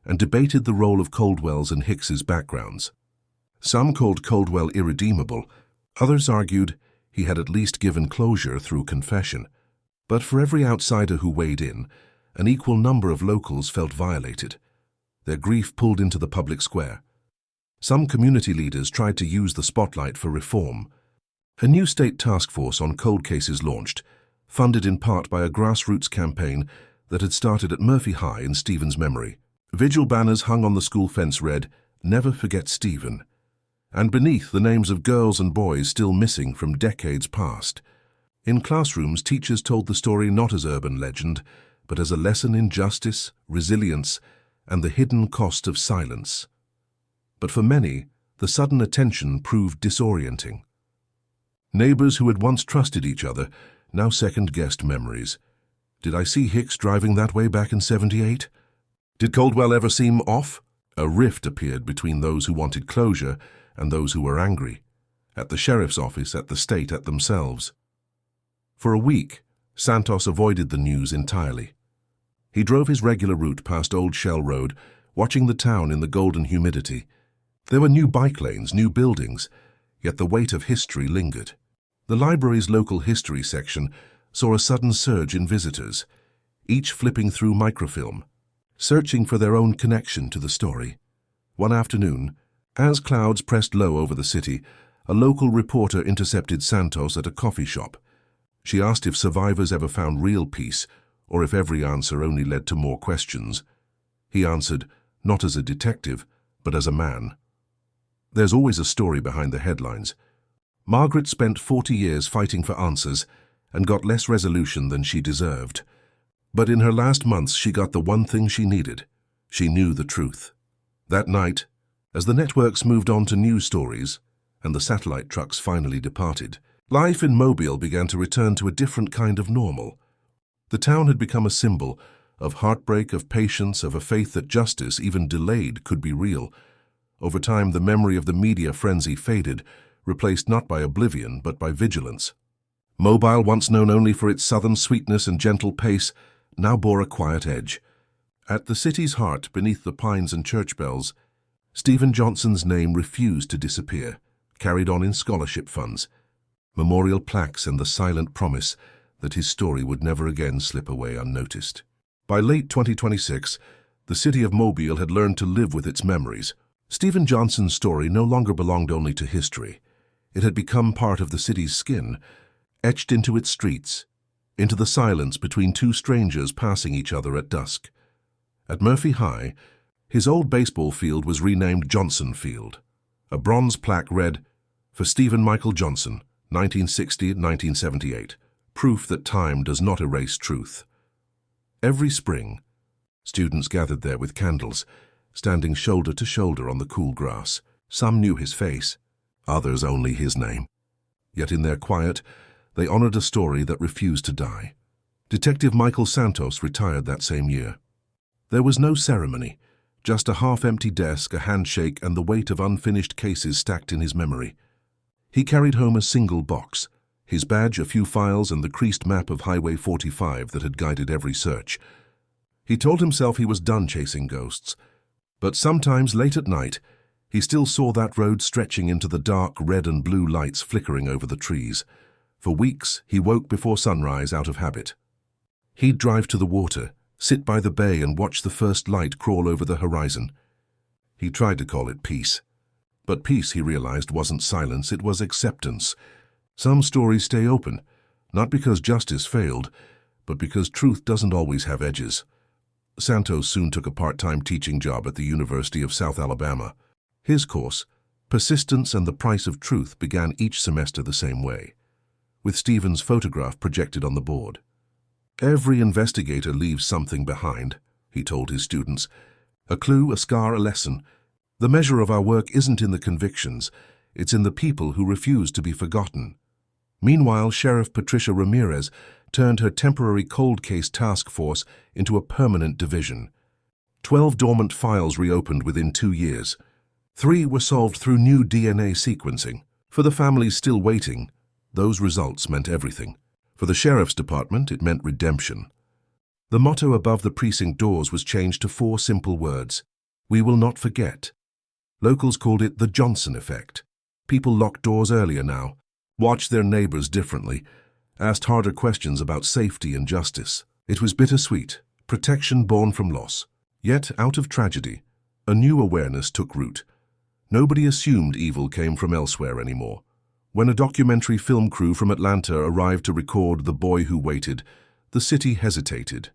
and debated the role of Coldwell's and Hicks's backgrounds. Some called Coldwell irredeemable, others argued he had at least given closure through confession. But for every outsider who weighed in, an equal number of locals felt violated. Their grief pulled into the public square. Some community leaders tried to use the spotlight for reform. A new state task force on cold cases launched, funded in part by a grassroots campaign that had started at Murphy High in Stephen's memory. Vigil banners hung on the school fence read, "Never forget Stephen," and beneath the names of girls and boys still missing from decades past. In classrooms, teachers told the story not as urban legend, but as a lesson in justice, resilience, and the hidden cost of silence. But for many, the sudden attention proved disorienting. Neighbors who had once trusted each other now second-guessed memories. Did I see Hicks driving that way back in '78? Did Coldwell ever seem off? A rift appeared between those who wanted closure and those who were angry. At the sheriff's office, at the state, at themselves. For a week, Santos avoided the news entirely. He drove his regular route past Old Shell Road, watching the town in the golden humidity. There were new bike lanes, new buildings, yet the weight of history lingered. The library's local history section saw a sudden surge in visitors, each flipping through microfilm, searching for their own connection to the story. One afternoon, as clouds pressed low over the city, a local reporter intercepted Santos at a coffee shop. She asked if survivors ever found real peace, or if every answer only led to more questions. He answered, not as a detective, but as a man. There's always a story behind the headlines. Margaret spent 40 years fighting for answers and got less resolution than she deserved. But in her last months, she got the one thing she needed. She knew the truth. That night, as the networks moved on to news stories and the satellite trucks finally departed, life in Mobile began to return to a different kind of normal. The town had become a symbol of heartbreak, of patience, of a faith that justice, even delayed, could be real. Over time, the memory of the media frenzy faded, replaced not by oblivion, but by vigilance. Mobile, once known only for its southern sweetness and gentle pace, now bore a quiet edge. At the city's heart, beneath the pines and church bells, Stephen Johnson's name refused to disappear, carried on in scholarship funds, memorial plaques, and the silent promise that his story would never again slip away unnoticed. By late 2026, the city of Mobile had learned to live with its memories. Stephen Johnson's story no longer belonged only to history. It had become part of the city's skin, etched into its streets, into the silence between two strangers passing each other at dusk. At Murphy High, his old baseball field was renamed Johnson Field. A bronze plaque read, "For Stephen Michael Johnson, 1960-1978, proof that time does not erase truth." Every spring, students gathered there with candles, standing shoulder to shoulder on the cool grass. Some knew his face, others only his name. Yet in their quiet, they honored a story that refused to die. Detective Michael Santos retired that same year. There was no ceremony, just a half-empty desk, a handshake, and the weight of unfinished cases stacked in his memory. He carried home a single box, His badge, a few files, and the creased map of Highway 45 that had guided every search. He told himself he was done chasing ghosts, but sometimes late at night, he still saw that road stretching into the dark red and blue lights flickering over the trees. For weeks, he woke before sunrise out of habit. He'd drive to the water, sit by the bay and watch the first light crawl over the horizon. He tried to call it peace. But peace, he realized, wasn't silence, it was acceptance. Some stories stay open, not because justice failed, but because truth doesn't always have edges. Santos soon took a part-time teaching job at the University of South Alabama. His course, Persistence and the Price of Truth, began each semester the same way, with Stephen's photograph projected on the board. Every investigator leaves something behind, he told his students. A clue, a scar, a lesson. The measure of our work isn't in the convictions, it's in the people who refuse to be forgotten. Meanwhile, Sheriff Patricia Ramirez turned her temporary cold case task force into a permanent division. 12 dormant files reopened within 2 years. 3 were solved through new DNA sequencing. For the families still waiting, those results meant everything. For the sheriff's department, it meant redemption. The motto above the precinct doors was changed to 4 simple words: "We will not forget." Locals called it the Johnson effect. People locked doors earlier now, watched their neighbors differently, asked harder questions about safety and justice. It was bittersweet, protection born from loss. Yet, out of tragedy, a new awareness took root. Nobody assumed evil came from elsewhere anymore. When a documentary film crew from Atlanta arrived to record The Boy Who Waited, the city hesitated.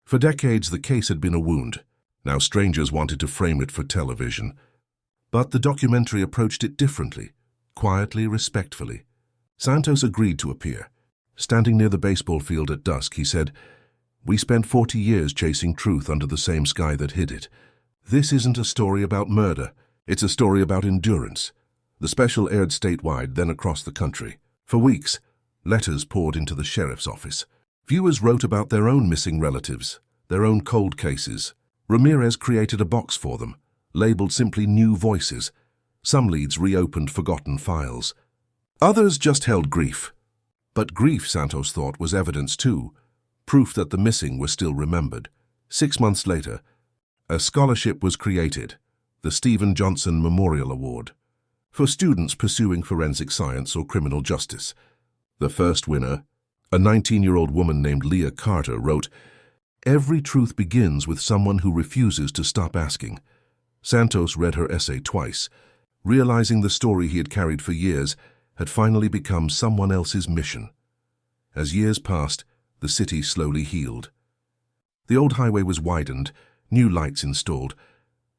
For decades, the case had been a wound. Now strangers wanted to frame it for television. But the documentary approached it differently, quietly, respectfully. Santos agreed to appear. Standing near the baseball field at dusk, he said, "We spent 40 years chasing truth under the same sky that hid it. This isn't a story about murder. It's a story about endurance." The special aired statewide, then across the country. For weeks, letters poured into the sheriff's office. Viewers wrote about their own missing relatives, their own cold cases. Ramirez created a box for them, labeled simply New Voices. Some leads reopened forgotten files. Others just held grief. But grief, Santos thought, was evidence too, proof that the missing were still remembered. 6 months later, a scholarship was created, the Stephen Johnson Memorial Award, for students pursuing forensic science or criminal justice. The first winner, a 19-year-old woman named Leah Carter, wrote, "Every truth begins with someone who refuses to stop asking." Santos read her essay twice, realizing the story he had carried for years had finally become someone else's mission. As years passed, the city slowly healed. The old highway was widened, new lights installed,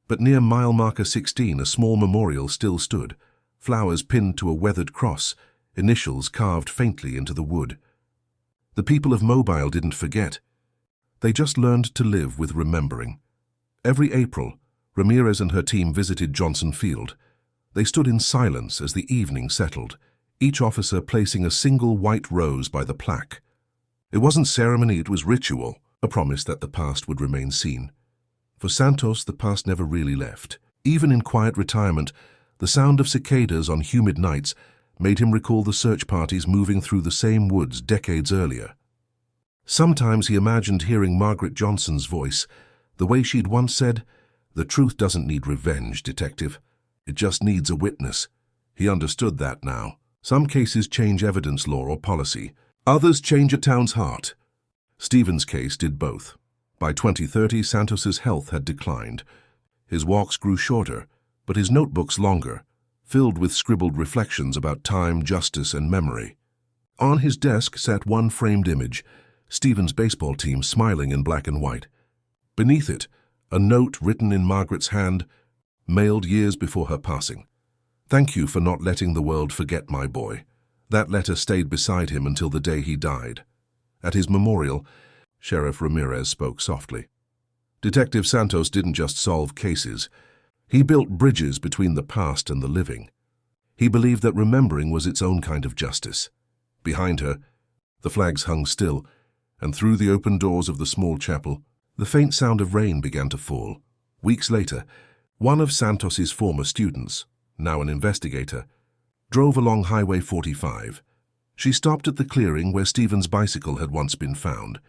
but near mile marker 16 a small memorial still stood, flowers pinned to a weathered cross, initials carved faintly into the wood. The people of Mobile didn't forget. They just learned to live with remembering. Every April, Ramirez and her team visited Johnson Field. They stood in silence as the evening settled, each officer placing a single white rose by the plaque. It wasn't ceremony, it was ritual, a promise that the past would remain seen. For Santos, the past never really left. Even in quiet retirement, the sound of cicadas on humid nights made him recall the search parties moving through the same woods decades earlier. Sometimes he imagined hearing Margaret Johnson's voice, the way she'd once said, "The truth doesn't need revenge, detective. It just needs a witness." He understood that now. Some cases change evidence law or policy. Others change a town's heart. Stephen's case did both. By 2030, Santos's health had declined. His walks grew shorter, but his notebooks longer, filled with scribbled reflections about time, justice, and memory. On his desk sat one framed image, Stephen's baseball team smiling in black and white. Beneath it, a note written in Margaret's hand, mailed years before her passing. "Thank you for not letting the world forget my boy." That letter stayed beside him until the day he died. At his memorial, Sheriff Ramirez spoke softly. Detective Santos didn't just solve cases. He built bridges between the past and the living. He believed that remembering was its own kind of justice. Behind her, the flags hung still, and through the open doors of the small chapel, the faint sound of rain began to fall. Weeks later, one of Santos's former students, now an investigator, drove along Highway 45. She stopped at the clearing where Stephen's bicycle had once been found.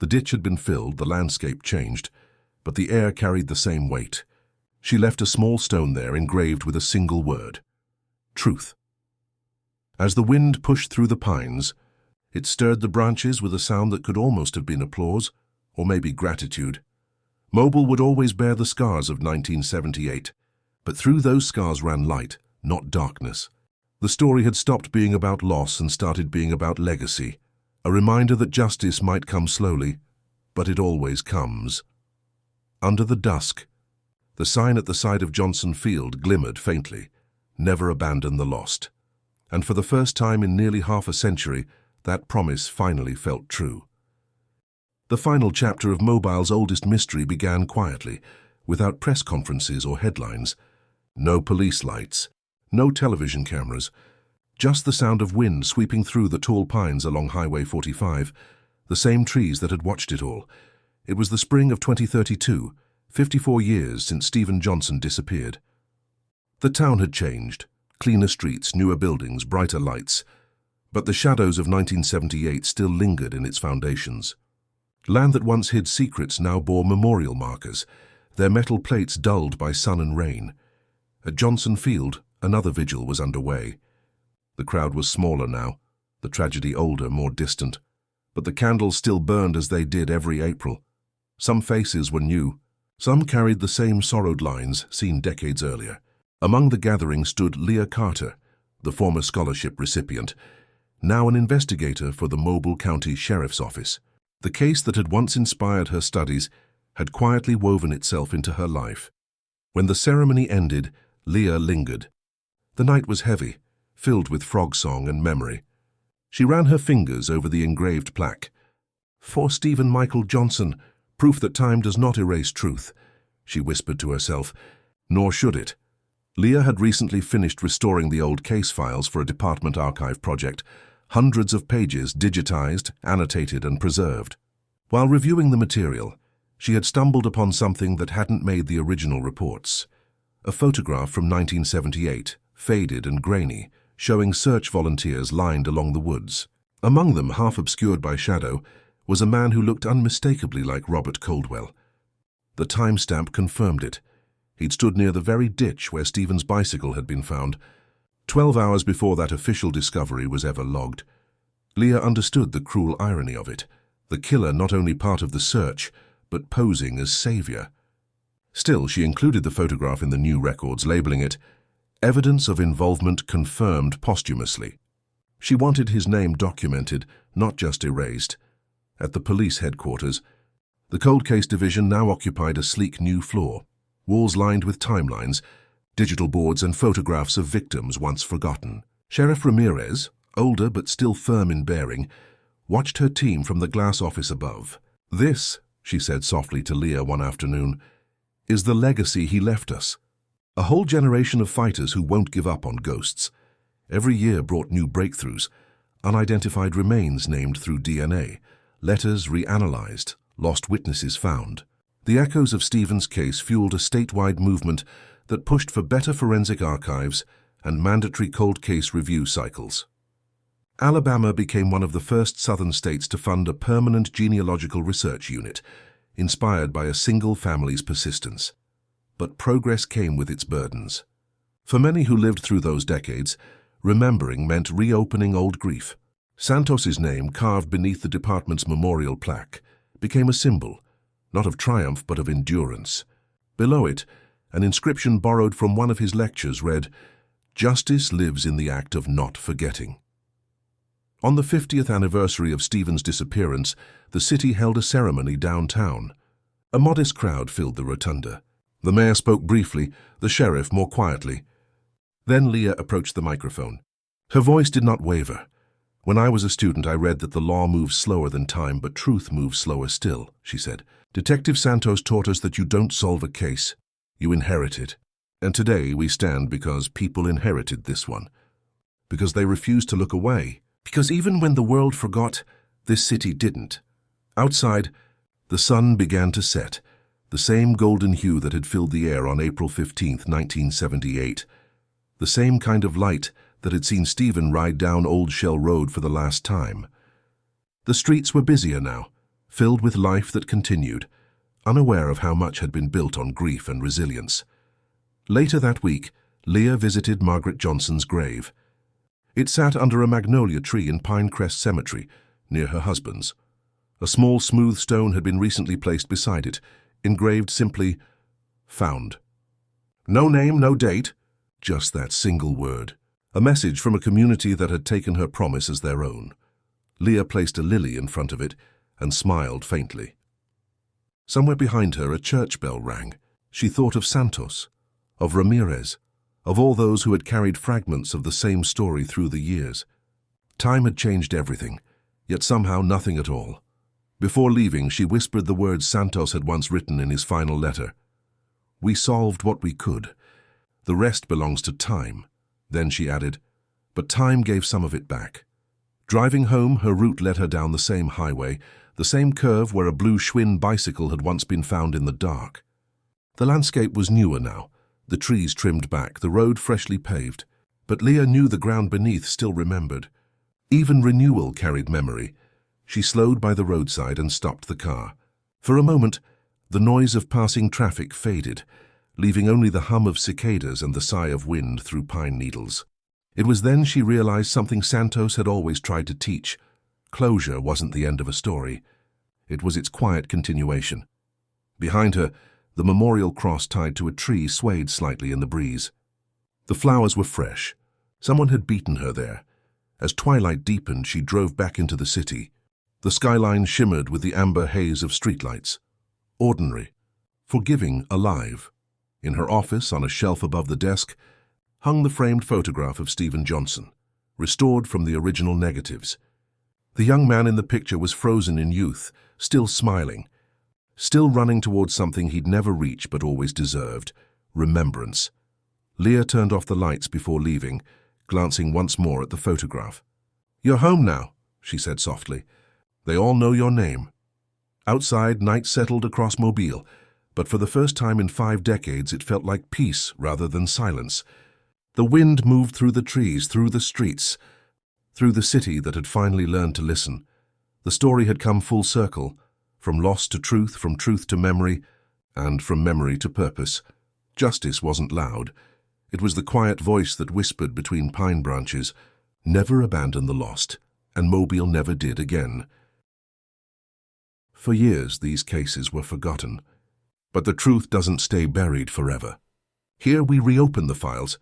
The ditch had been filled, the landscape changed, but the air carried the same weight. She left a small stone there engraved with a single word: truth. As the wind pushed through the pines, it stirred the branches with a sound that could almost have been applause, or maybe gratitude. Mobile would always bear the scars of 1978, but through those scars ran light, not darkness. The story had stopped being about loss and started being about legacy, a reminder that justice might come slowly, but it always comes. Under the dusk, the sign at the side of Johnson Field glimmered faintly: "Never abandon the lost." And for the first time in nearly half a century, that promise finally felt true. The final chapter of Mobile's oldest mystery began quietly, without press conferences or headlines. No police lights, no television cameras, just the sound of wind sweeping through the tall pines along Highway 45, the same trees that had watched it all. It was the spring of 2032, 54 years since Stephen Johnson disappeared. The town had changed: cleaner streets, newer buildings, brighter lights. But the shadows of 1978 still lingered in its foundations. Land that once hid secrets now bore memorial markers, their metal plates dulled by sun and rain. At Johnson Field, another vigil was underway. The crowd was smaller now, the tragedy older, more distant, but the candles still burned as they did every April. Some faces were new, some carried the same sorrowed lines seen decades earlier. Among the gathering stood Leah Carter, the former scholarship recipient, now an investigator for the Mobile County Sheriff's Office. The case that had once inspired her studies had quietly woven itself into her life. When the ceremony ended, Leah lingered. The night was heavy, filled with frog song and memory. She ran her fingers over the engraved plaque. "For Stephen Michael Johnson, proof that time does not erase truth," she whispered to herself. Nor should it. Leah had recently finished restoring the old case files for a department archive project, hundreds of pages digitized, annotated, and preserved. While reviewing the material, she had stumbled upon something that hadn't made the original reports: a photograph from 1978, faded and grainy, showing search volunteers lined along the woods. Among them, half obscured by shadow, was a man who looked unmistakably like Robert Coldwell. The timestamp confirmed it. He'd stood near the very ditch where Stephen's bicycle had been found, 12 hours before that official discovery was ever logged. Leah understood the cruel irony of it, the killer not only part of the search, but posing as savior. Still, she included the photograph in the new records, labeling it "Evidence of Involvement Confirmed Posthumously." She wanted his name documented, not just erased. At the police headquarters, the Cold Case Division now occupied a sleek new floor, walls lined with timelines, digital boards, and photographs of victims once forgotten. Sheriff Ramirez, older but still firm in bearing, watched her team from the glass office above. "This," she said softly to Leah one afternoon, "is the legacy he left us. A whole generation of fighters who won't give up on ghosts. Every year brought new breakthroughs, unidentified remains named through DNA, letters reanalyzed, lost witnesses found." The echoes of Stephen's case fueled a statewide movement that pushed for better forensic archives and mandatory cold case review cycles. Alabama became one of the first southern states to fund a permanent genealogical research unit, inspired by a single family's persistence. But progress came with its burdens. For many who lived through those decades, remembering meant reopening old grief. Santos's name, carved beneath the department's memorial plaque, became a symbol, not of triumph but of endurance. Below it, an inscription borrowed from one of his lectures read, "Justice lives in the act of not forgetting." On the 50th anniversary of Stephen's disappearance, the city held a ceremony downtown. A modest crowd filled the rotunda. The mayor spoke briefly, the sheriff more quietly. Then Leah approached the microphone. Her voice did not waver. "When I was a student, I read that the law moves slower than time, but truth moves slower still," she said. "Detective Santos taught us that you don't solve a case, you inherit it. And today we stand because people inherited this one. Because they refused to look away. Because even when the world forgot, this city didn't." Outside, the sun began to set, the same golden hue that had filled the air on April 15, 1978. The same kind of light that had seen Stephen ride down Old Shell Road for the last time. The streets were busier now, filled with life that continued, unaware of how much had been built on grief and resilience. Later that week, Leah visited Margaret Johnson's grave. It sat under a magnolia tree in Pinecrest Cemetery, near her husband's. A small smooth stone had been recently placed beside it, engraved simply, "Found." No name, no date, just that single word. A message from a community that had taken her promise as their own. Leah placed a lily in front of it and smiled faintly. Somewhere behind her a church bell rang. She thought of Santos, of Ramirez, of all those who had carried fragments of the same story through the years. Time had changed everything, yet somehow nothing at all. Before leaving, she whispered the words Santos had once written in his final letter. "We solved what we could. The rest belongs to time." Then she added, "But time gave some of it back." Driving home, her route led her down the same highway, the same curve where a blue Schwinn bicycle had once been found in the dark. The landscape was newer now, the trees trimmed back, the road freshly paved. But Leah knew the ground beneath still remembered. Even renewal carried memory. She slowed by the roadside and stopped the car. For a moment, the noise of passing traffic faded, leaving only the hum of cicadas and the sigh of wind through pine needles. It was then she realized something Santos had always tried to teach. Closure wasn't the end of a story. It was its quiet continuation. Behind her, the memorial cross tied to a tree swayed slightly in the breeze. The flowers were fresh. Someone had beaten her there. As twilight deepened, she drove back into the city. The skyline shimmered with the amber haze of streetlights. Ordinary, forgiving, alive. In her office, on a shelf above the desk, hung the framed photograph of Stephen Johnson, restored from the original negatives. The young man in the picture was frozen in youth, still smiling, still running towards something he'd never reached but always deserved, remembrance. Leah turned off the lights before leaving, glancing once more at the photograph. "You're home now," she said softly. "They all know your name." Outside, night settled across Mobile, but for the first time in 5 decades it felt like peace rather than silence. The wind moved through the trees, through the streets, through the city that had finally learned to listen. The story had come full circle, from loss to truth, from truth to memory, and from memory to purpose. Justice wasn't loud. It was the quiet voice that whispered between pine branches, "Never abandon the lost," and Mobile never did again. For years, these cases were forgotten. But the truth doesn't stay buried forever. Here we reopen the files,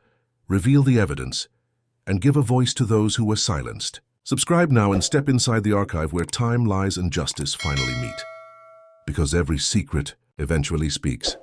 reveal the evidence, and give a voice to those who were silenced. Subscribe now and step inside the archive where time, lies, and justice finally meet. Because every secret eventually speaks.